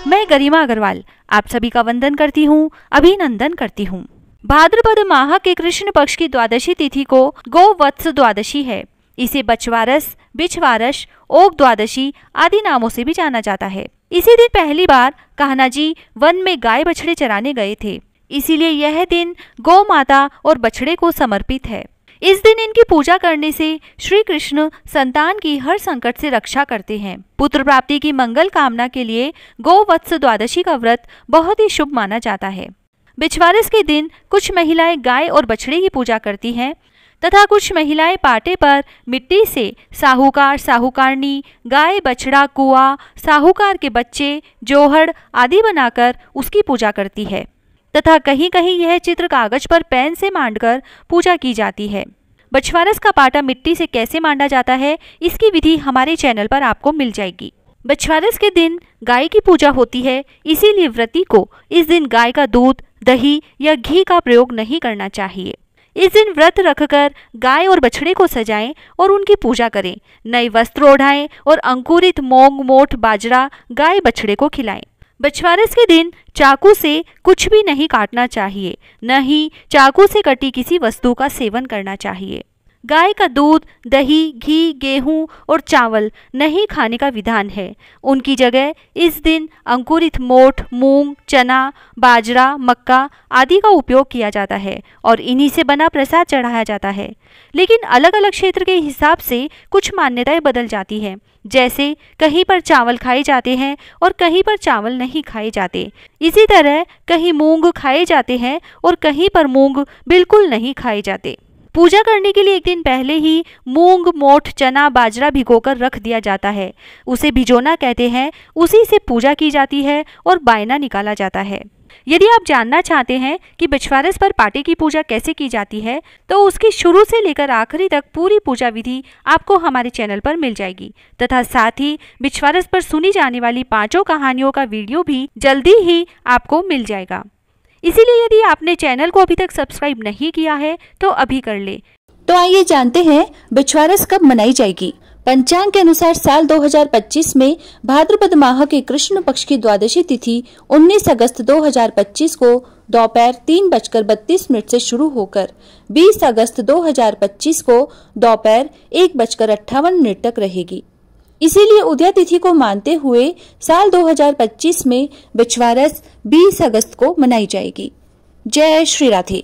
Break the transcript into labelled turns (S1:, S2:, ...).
S1: मैं गरिमा अग्रवाल आप सभी का वंदन करती हूँ, अभिनंदन करती हूँ। भाद्रपद माह के कृष्ण पक्ष की द्वादशी तिथि को गोवत्स द्वादशी है। इसे बछवारस, बिछवारस, ओक द्वादशी आदि नामों से भी जाना जाता है। इसी दिन पहली बार कान्हा जी वन में गाय बछड़े चराने गए थे, इसीलिए यह दिन गौ माता और बछड़े को समर्पित है। इस दिन इनकी पूजा करने से श्री कृष्ण संतान की हर संकट से रक्षा करते हैं। पुत्र प्राप्ति की मंगल कामना के लिए गोवत्स द्वादशी का व्रत बहुत ही शुभ माना जाता है। बिछवारस के दिन कुछ महिलाएं गाय और बछड़े की पूजा करती हैं तथा कुछ महिलाएं पाटे पर मिट्टी से साहूकार, साहूकारनी, गाय, बछड़ा, कुआ, साहूकार के बच्चे, जोहड़ आदि बनाकर उसकी पूजा करती है तथा कहीं कहीं यह चित्र कागज पर पेन से मांडकर पूजा की जाती है। बछवारस का पाटा मिट्टी से कैसे मांडा जाता है, इसकी विधि हमारे चैनल पर आपको मिल जाएगी। बछवारस के दिन गाय की पूजा होती है, इसीलिए व्रती को इस दिन गाय का दूध, दही या घी का प्रयोग नहीं करना चाहिए। इस दिन व्रत रखकर गाय और बछड़े को सजाएं और उनकी पूजा करें। नए वस्त्र ओढ़ाएं और अंकुरित मूंग, मोठ, बाजरा गाय बछड़े को खिलाएं। बछवारस के दिन चाकू से कुछ भी नहीं काटना चाहिए, न ही चाकू से कटी किसी वस्तु का सेवन करना चाहिए। गाय का दूध, दही, घी, गेहूं और चावल नहीं खाने का विधान है। उनकी जगह इस दिन अंकुरित मोठ, मूंग, चना, बाजरा, मक्का आदि का उपयोग किया जाता है और इन्हीं से बना प्रसाद चढ़ाया जाता है। लेकिन अलग अलग क्षेत्र के हिसाब से कुछ मान्यताएं बदल जाती हैं। जैसे कहीं पर चावल खाए जाते हैं और कहीं पर चावल नहीं खाए जाते। इसी तरह कहीं मूंग खाए जाते हैं और कहीं पर मूंग बिल्कुल नहीं खाए जाते। पूजा करने के लिए एक दिन पहले ही मूंग, मोठ, चना, बाजरा भिगोकर रख दिया जाता है। उसे भिजोना कहते हैं। उसी से पूजा की जाती है और बायना निकाला जाता है। यदि आप जानना चाहते हैं कि बिछवारस पर पाटे की पूजा कैसे की जाती है, तो उसकी शुरू से लेकर आखिरी तक पूरी पूजा विधि आपको हमारे चैनल पर मिल जाएगी तथा साथ ही बिछवारस पर सुनी जाने वाली 5 कहानियों का वीडियो भी जल्दी ही आपको मिल जाएगा। इसीलिए यदि आपने चैनल को अभी तक सब्सक्राइब नहीं किया है तो अभी कर ले।
S2: तो आइए जानते हैं बिछवारस कब मनाई जाएगी। पंचांग के अनुसार साल 2025 में भाद्रपद माह के कृष्ण पक्ष की द्वादशी तिथि 19 अगस्त 2025 को दोपहर 3:32 से शुरू होकर 20 अगस्त 2025 को दोपहर 1:58 तक रहेगी। इसीलिए उदया तिथि को मानते हुए साल 2025 में बिछवारस 20 अगस्त को मनाई जाएगी। जय श्री राधे।